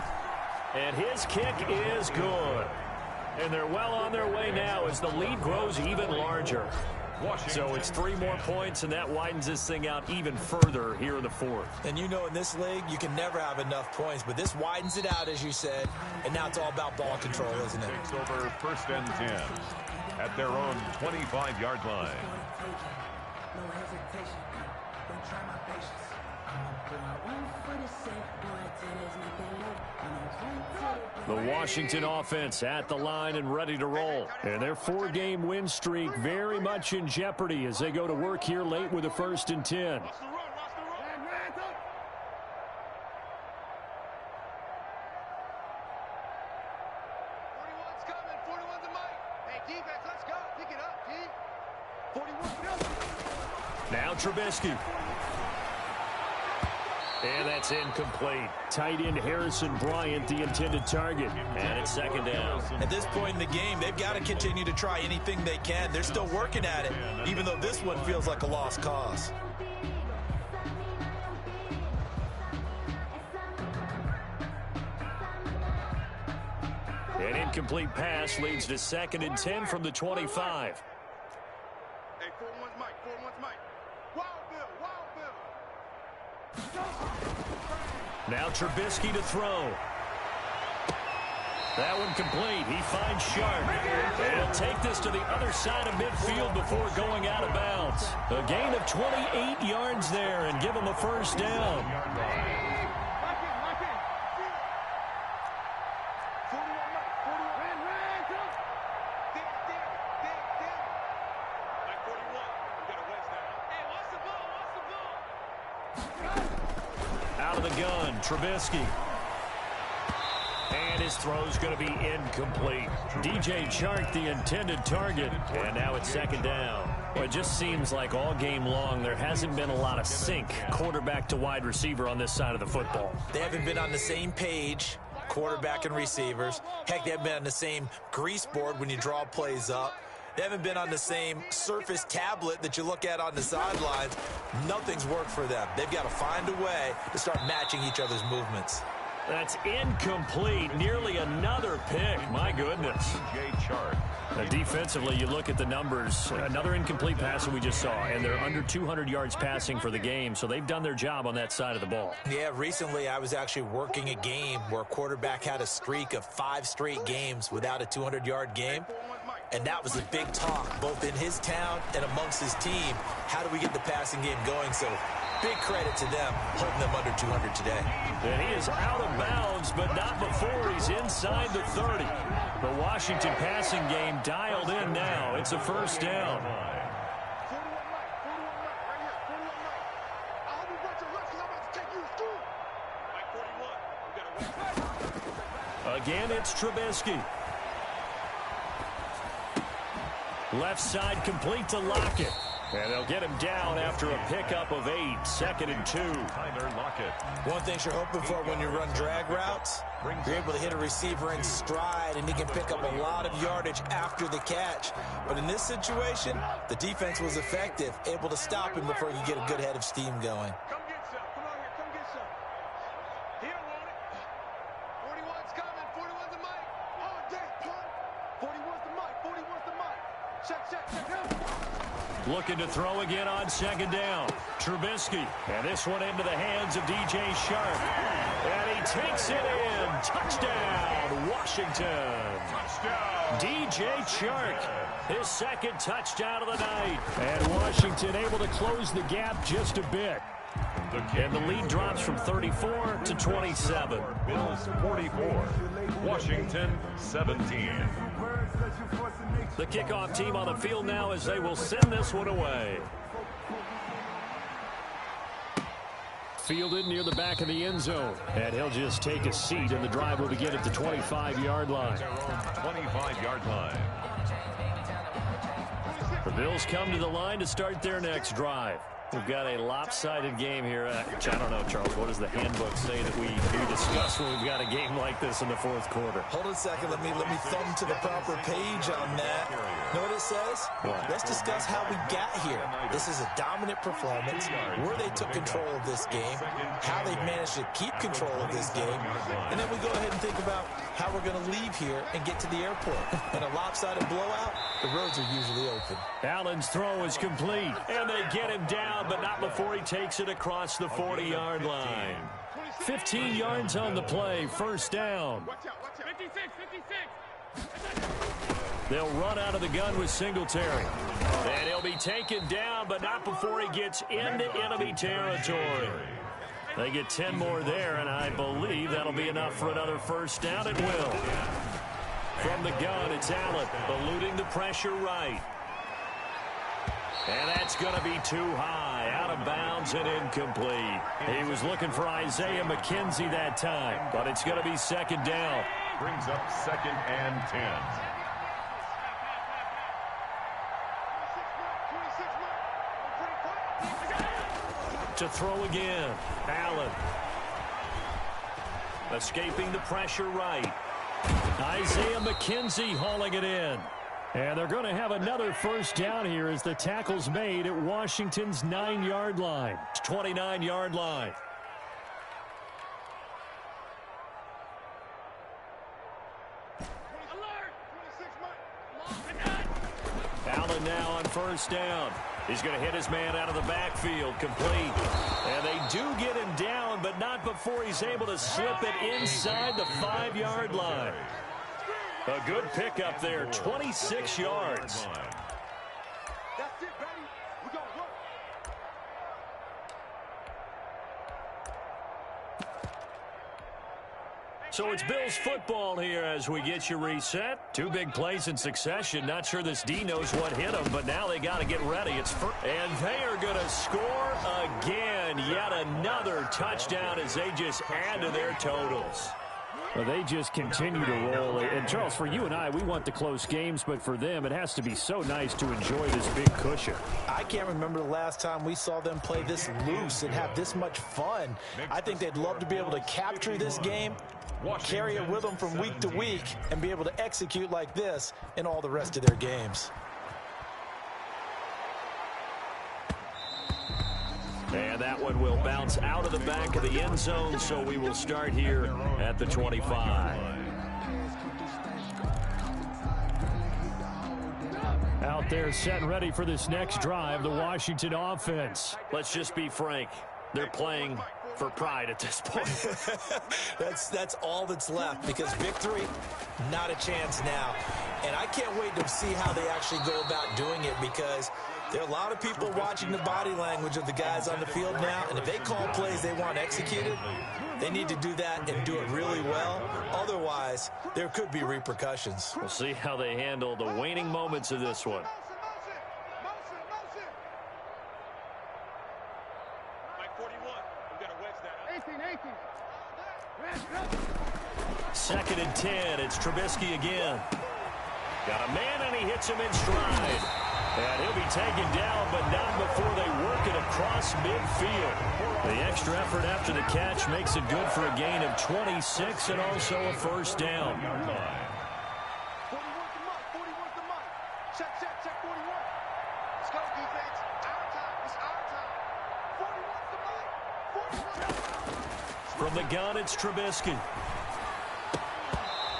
And his kick is good. And they're well on their way now as the lead grows even larger. So it's 3 more points, and that widens this thing out even further here in the 4th. And you know in this league, you can never have enough points, but this widens it out, as you said, and now it's all about ball control, isn't it? Takes over 1st and 10 at their own 25-yard line. No hesitation. Don't try my patience. One for the set, boy, till there's nothing left. The Washington offense at the line and ready to roll. And their 4-game win streak very much in jeopardy as they go to work here late with a 1st and 10. Now Trubisky. And that's incomplete. Tight end Harrison Bryant, the intended target. And it's 2nd down. At this point in the game, they've got to continue to try anything they can. They're still working at it, even though this one feels like a lost cause. An incomplete pass leads to 2nd and 10 from the 25. Hey, 4-1's Mike. 4-1's Mike. Wild Bill. Now Trubisky to throw. That one complete. He finds Sharp. And he'll take this to the other side of midfield before going out of bounds. A gain of 28 yards there and give him a 1st down. Out of the gun, Trubisky. And his throw's going to be incomplete. DJ Chark, the intended target. And now it's 2nd down. Well, it just seems like all game long there hasn't been a lot of sync quarterback to wide receiver on this side of the football. They haven't been on the same page, quarterback and receivers. Heck, they haven't been on the same grease board when you draw plays up. They haven't been on the same Surface tablet that you look at on the sidelines. Nothing's worked for them. They've got to find a way to start matching each other's movements. That's incomplete. Nearly another pick. My goodness. DJ Chark. Defensively, you look at the numbers. Another incomplete pass that we just saw, and they're under 200 yards passing for the game, so they've done their job on that side of the ball. Yeah, recently I was actually working a game where a quarterback had a streak of 5 straight games without a 200-yard game. And that was a big talk, both in his town and amongst his team. How do we get the passing game going? So big credit to them, holding them under 200 today. And he is out of bounds, but not before he's inside the 30. The Washington passing game dialed in now. It's a 1st down. Again, it's Trubisky. Left side complete to Lockett. And they'll get him down after a pickup of 8. 2nd and 2. Tyler Lockett. One thing you're hoping for when you run drag routes, you're able to hit a receiver in stride, and he can pick up a lot of yardage after the catch. But in this situation, the defense was effective, able to stop him before you get a good head of steam going. Come get some. Come on here. Come get some. He don't want it. 41's coming. 41's the mic. Oh, damn, punt. 41's the mic. 41's the mic. Check. Looking to throw again on 2nd down. Trubisky. And this one into the hands of DJ Sharp. And he takes it in. Touchdown, Washington. Touchdown. DJ Chark, his 2nd touchdown of the night. And Washington able to close the gap just a bit. And the lead drops from 34 to 27. Bills 44. Washington 17. The kickoff team on the field now as they will send this one away. Fielded near the back of the end zone. And he'll just take a seat, and the drive will begin at the 25-yard line. 25-yard line. The Bills come to the line to start their next drive. We've got a lopsided game here. Which I don't know, Charles. What does the handbook say that we discuss when we've got a game like this in the 4th quarter? Hold on a second. Let me thumb to the proper page on that. Know what it says? Let's discuss how we got here. This is a dominant performance, where they took control of this game, how they've managed to keep control of this game, and then we go ahead and think about how we're going to leave here and get to the airport. In a lopsided blowout, the roads are usually open. Allen's throw is complete, and they get him down, but not before he takes it across the 40-yard line. 15 yards on the play, 1st down. Watch out. 56. They'll run out of the gun with Singletary. And he'll be taken down, but not before he gets into enemy territory. They get 10 more there, and I believe that'll be enough for another first down. It will. From the gun, it's Allen, eluding the pressure right. And that's going to be too high, out of bounds and incomplete. He was looking for Isaiah McKenzie that time, but it's going to be second down. Brings up 2nd and 10. To throw again, Allen. Escaping the pressure right. Isaiah McKenzie hauling it in. And they're going to have another first down here as the tackle's made at Washington's 9-yard line. 29-yard line. Allen now on first down. He's going to hit his man out of the backfield, complete. And they do get him down, but not before he's able to slip it inside the 5-yard line. A good pickup there, 26 yards. That's it, baby. We gonna work. So it's Bills football here as we get you reset. 2 big plays in succession. Not sure this D knows what hit them, but now they got to get ready. And they are going to score again. Yet another touchdown as they just add to their totals. Well, they just continue to roll. And, Charles, for you and I, we want the close games, but for them, it has to be so nice to enjoy this big cushion. I can't remember the last time we saw them play this loose and have this much fun. I think they'd love to be able to capture this game, carry it with them from week to week, and be able to execute like this in all the rest of their games. And that one will bounce out of the back of the end zone, so we will start here at the 25. Out there set and ready for this next drive, the Washington offense. Let's just be frank. They're playing for pride at this point. That's all that's left, because victory, not a chance now. And I can't wait to see how they actually go about doing it, because there are a lot of people watching the body language of the guys on the field now, and if they call plays they want executed, they need to do that and do it really well. Otherwise, there could be repercussions. We'll see how they handle the waning moments of this one. Second and 10. It's Trubisky again. Got a man, and he hits him in stride. And he'll be taken down, but not before they work it across midfield. The extra effort after the catch makes it good for a gain of 26 and also a first down. 41's the mark. 41's the mark. Check, 41. Let's go, defense. Our time. It's our time. 41's the mark. 41. From the gun, it's Trubisky.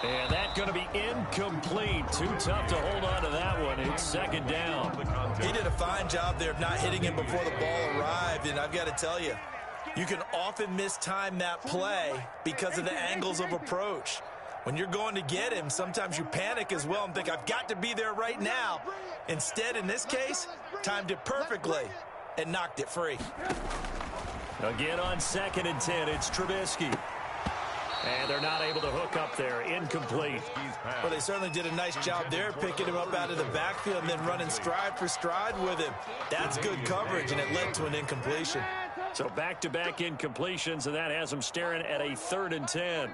And that's going to be incomplete. Too tough to hold on to that one. It's second down. He did a fine job there of not hitting him before the ball arrived, and I've got to tell you, you can often mistime that play because of the angles of approach. When you're going to get him, sometimes you panic as well and think, I've got to be there right now. Instead, in this case, timed it perfectly and knocked it free. Again on second and 10, it's Trubisky. And they're not able to hook up there. Incomplete. Well, they certainly did a nice job there, picking him up out of the backfield and then running stride for stride with him. That's good coverage, and it led to an incompletion. So back-to-back incompletions, and that has them staring at a 3rd and 10.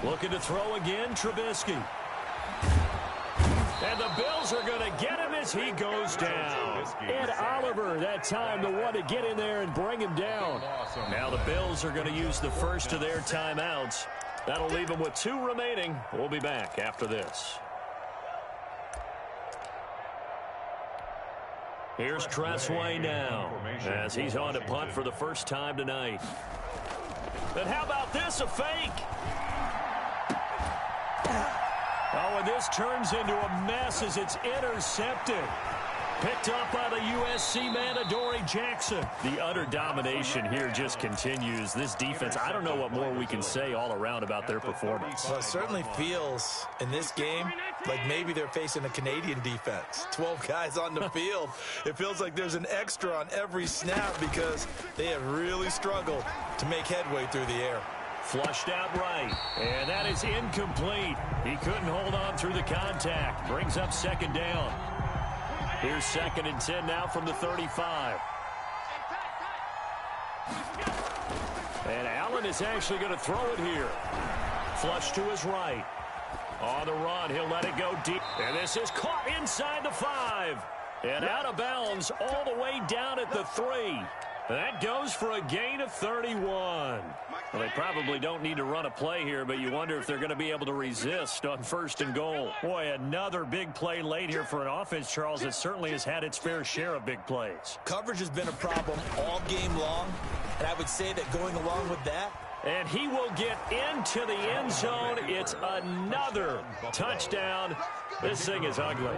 Looking to throw again, Trubisky. And the Bills are going to get him as he goes down. Ed Oliver, that time, the one to get in there and bring him down. Now the Bills are going to use the first of their timeouts. That'll leave them with 2 remaining. We'll be back after this. Here's Tressway now as he's on to punt for the first time tonight. And how about this, a fake? Oh, and this turns into a mess as it's intercepted. Picked up by the USC man, Adoree Jackson. The utter domination here just continues. This defense, I don't know what more we can say all around about their performance. Well, it certainly feels in this game like maybe they're facing a Canadian defense. 12 guys on the field. It feels like there's an extra on every snap because they have really struggled to make headway through the air. Flushed out right, and that is incomplete. He couldn't hold on through the contact. Brings up second down. Here's 2nd and 10 now from the 35. And Allen is actually going to throw it here. Flush to his right. On the run, he'll let it go deep. And this is caught inside the 5. And out of bounds all the way down at the 3. That goes for a gain of 31. Well, they probably don't need to run a play here, but you wonder if they're going to be able to resist on 1st and goal. Boy, another big play late here for an offense, Charles, that certainly has had its fair share of big plays. Coverage has been a problem all game long, and I would say that going along with that, and he will get into the end zone. It's another touchdown. This thing is ugly.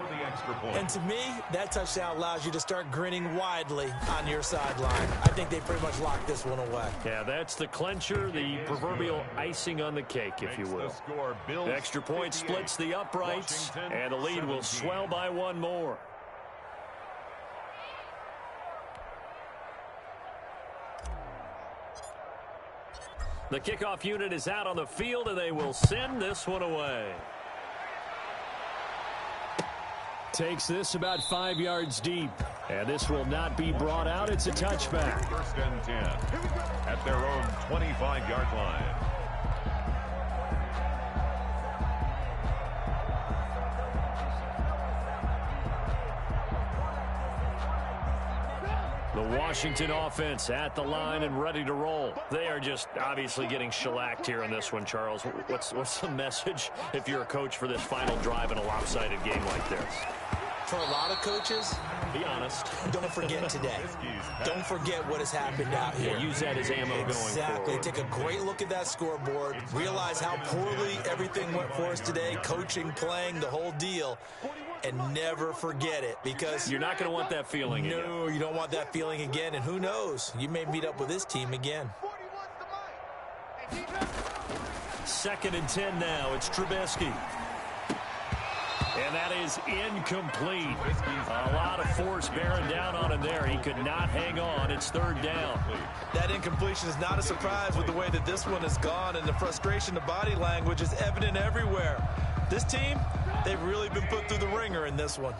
And to me, that touchdown allows you to start grinning widely on your sideline. I think they pretty much locked this one away. Yeah, that's the clincher, the proverbial icing on the cake, if you will. The extra point splits the uprights, and the lead will swell by one more. The kickoff unit is out on the field, and they will send this one away. Takes this about 5 yards deep. And this will not be brought out. It's a touchback. 1st and 10 at their own 25-yard line. The Washington offense at the line and ready to roll. They are just obviously getting shellacked here in this one, Charles. What's the message if you're a coach for this final drive in a lopsided game like this? For a lot of coaches, be honest. Don't forget today. Don't forget what has happened out here. Yeah, use that as ammo going forward. Exactly. Take a great look at that scoreboard. Realize how poorly everything went for us today. Coaching, playing, the whole deal. And never forget it, because you're not going to want that feeling again. No, you don't want that feeling again. And who knows? You may meet up with this team again. 2nd and 10 now. It's Trubisky. And that is incomplete. A lot of force bearing down on him there. He could not hang on. It's 3rd down. That incompletion is not a surprise with the way that this one has gone, and the frustration, the body language is evident everywhere. This team, they've really been put through the ringer in this one.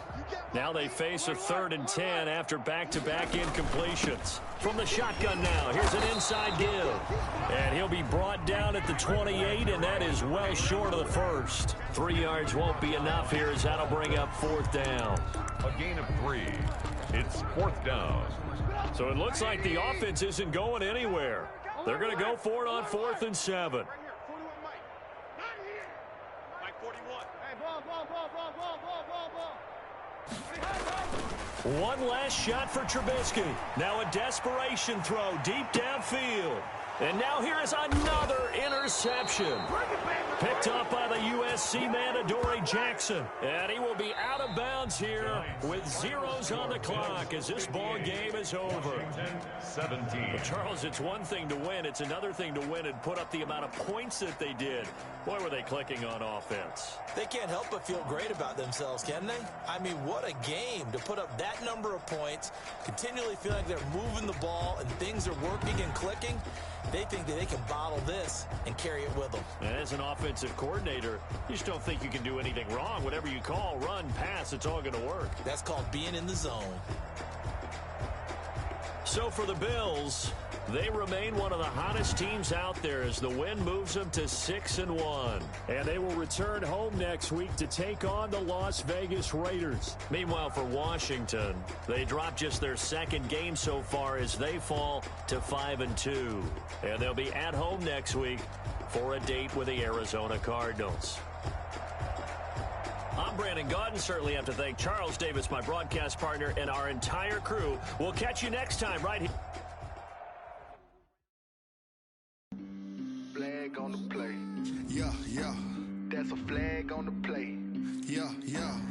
Now they face a 3rd and 10 after back-to-back incompletions. From the shotgun now, here's an inside give. And he'll be brought down at the 28, and that is well short of the first. 3 yards won't be enough here, as that'll bring up 4th down. A gain of 3. It's 4th down. So it looks like the offense isn't going anywhere. They're going to go for it on 4th and 7. One last shot for Trubisky. Now a desperation throw deep downfield. And now here is another interception. Picked up by the USC man, Adoree Jackson. And he will be out of bounds here with zeros on the clock as this ball game is over. 17. But Charles, it's one thing to win. It's another thing to win and put up the amount of points that they did. Boy, were they clicking on offense. They can't help but feel great about themselves, can they? I mean, what a game to put up that number of points, continually feel like they're moving the ball and things are working and clicking. They think that they can bottle this and carry it with them. And as an offensive coordinator, you just don't think you can do anything wrong. Whatever you call, run, pass, it's all going to work. That's called being in the zone. So for the Bills, they remain one of the hottest teams out there as the win moves them to 6-1. And they will return home next week to take on the Las Vegas Raiders. Meanwhile, for Washington, they dropped just their 2nd game so far as they fall to 5-2. And they'll be at home next week for a date with the Arizona Cardinals. I'm Brandon Gaudin. Certainly have to thank Charles Davis, my broadcast partner, and our entire crew. We'll catch you next time right here. Flag on the play. Yeah, yeah. That's a flag on the play. Yeah, yeah.